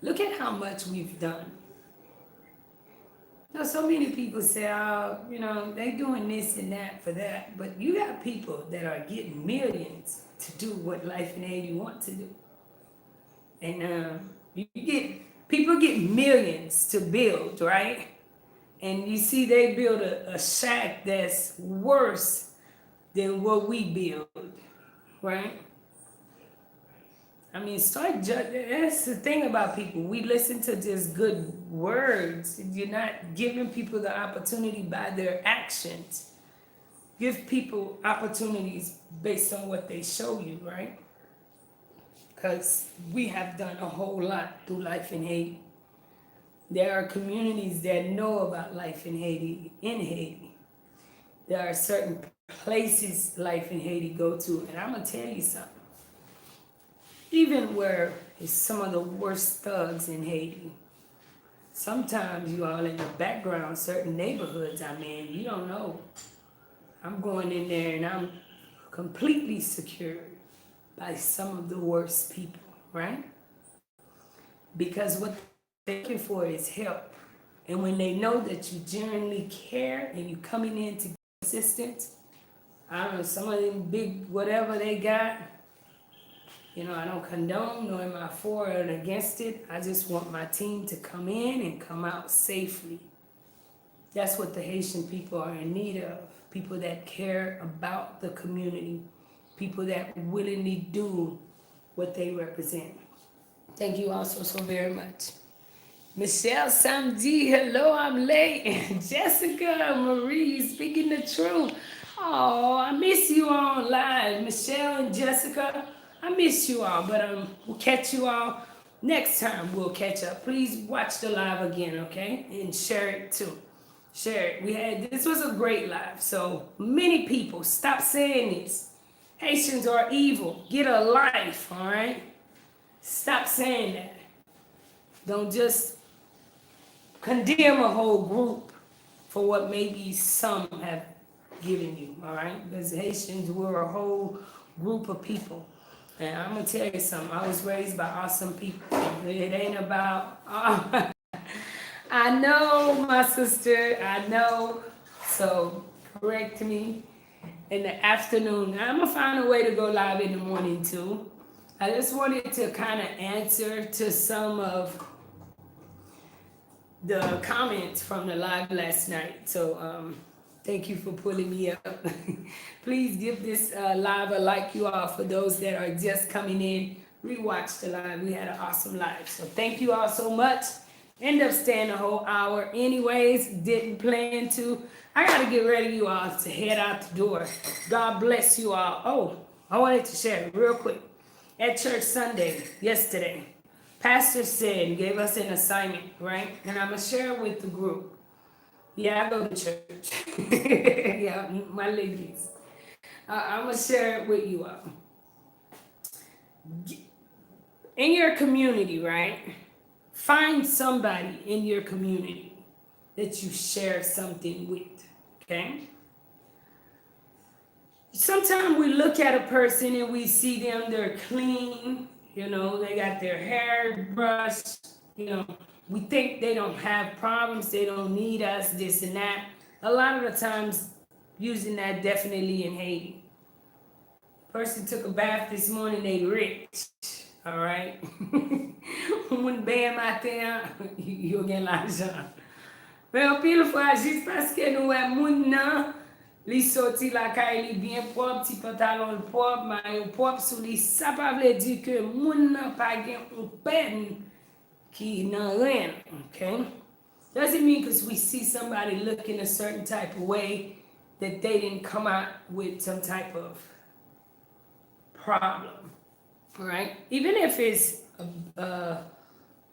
Look at how much we've done. Now, so many people say, they doing this and that for that, but you got people that are getting millions to do what Life in Haiti want to do. And people get millions to build, right? And you see they build a shack that's worse than what we build, right? I mean, start judging. That's the thing about people. We listen to just good words. You're not giving people the opportunity by their actions. Give people opportunities based on what they show you, right? Because we have done a whole lot through Life in Haiti. There are communities that know about Life in Haiti, There are certain places Life in Haiti go to, and I'm going to tell you something. Even where it's some of the worst thugs in Haiti, sometimes you all in the background, certain neighborhoods I'm in, you don't know. I'm going in there and I'm completely secured by some of the worst people, right? Because what they're looking for is help. And when they know that you genuinely care and you coming in to give assistance, I don't know, some of them big whatever they got, I don't condone nor am I for or against it. I just want my team to come in and come out safely. That's what the Haitian people are in need of. People that care about the community. People that willingly do what they represent. Thank you all so very much. Michelle Samdi, hello, I'm late. Jessica Marie, speaking the truth. Oh, I miss you all live. Michelle and Jessica, I miss you all, but we'll catch you all next time. We'll catch up. Please watch the live again, okay? And share it too. Share it. This was a great live. So many people, stop saying this. Haitians are evil. Get a life, all right? Stop saying that. Don't just condemn a whole group for what maybe some have given you, all right? Because Haitians were a whole group of people. And I'm going to tell you something. I was raised by awesome people. It ain't about, I know, my sister, I know. So correct me in the afternoon. I'm going to find a way to go live in the morning too. I just wanted to kind of answer to some of the comments from the live last night. So thank you for pulling me up. Please give this live a like, you all, for those that are just coming in. Rewatch the live. We had an awesome live. So thank you all so much. End up staying a whole hour. Anyways, didn't plan to. I got to get ready, you all, to head out the door. God bless you all. Oh, I wanted to share it real quick. At church Sunday, yesterday, Pastor said, gave us an assignment, right? And I'm going to share it with the group. Yeah, I go to church. Yeah, my ladies. I'm going to share it with you all. In your community, right? Find somebody in your community that you share something with, okay? Sometimes we look at a person and we see them, they're clean, you know, they got their hair brushed, you know, we think they don't have problems, they don't need us, this and that. A lot of the times, using that definitely in Haiti. Person took a bath this morning, they rich, all right? Moun ben matin, yo gen l'argent. Men pile fwa, jist paske nou e moun nan, li soti la kay li bien propre, ti pantalon propre, maillot propre sou li, sa pa vle di ke moun nan pa gen ou pen ki nan ren, okay? Doesn't mean because we see somebody looking a certain type of way that they didn't come out with some type of problem, right? Even if it's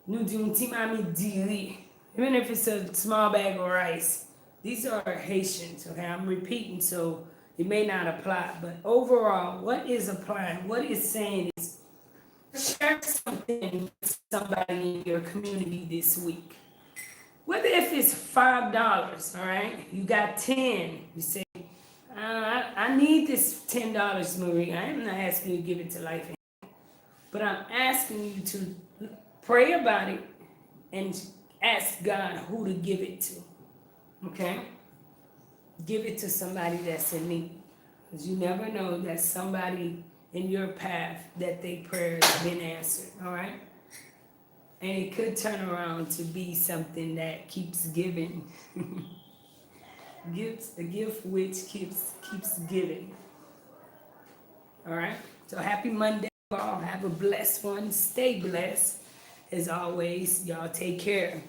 nou di un ti mami diri, even if it's a small bag of rice, these are Haitians, okay? I'm repeating, so it may not apply, but overall, what is applying, what is saying is, share something with somebody in your community this week. Whether if it's $5, all right? You got 10, you say, I need this $10, Marie. I'm not asking you to give it to Life, but I'm asking you to pray about it and ask God who to give it to, okay? Give it to somebody that's in need, because you never know that somebody in your path that their prayer has been answered, all right? And it could turn around to be something that keeps giving. A gift which keeps giving. All right? So happy Monday, y'all. Have a blessed one. Stay blessed. As always, y'all take care.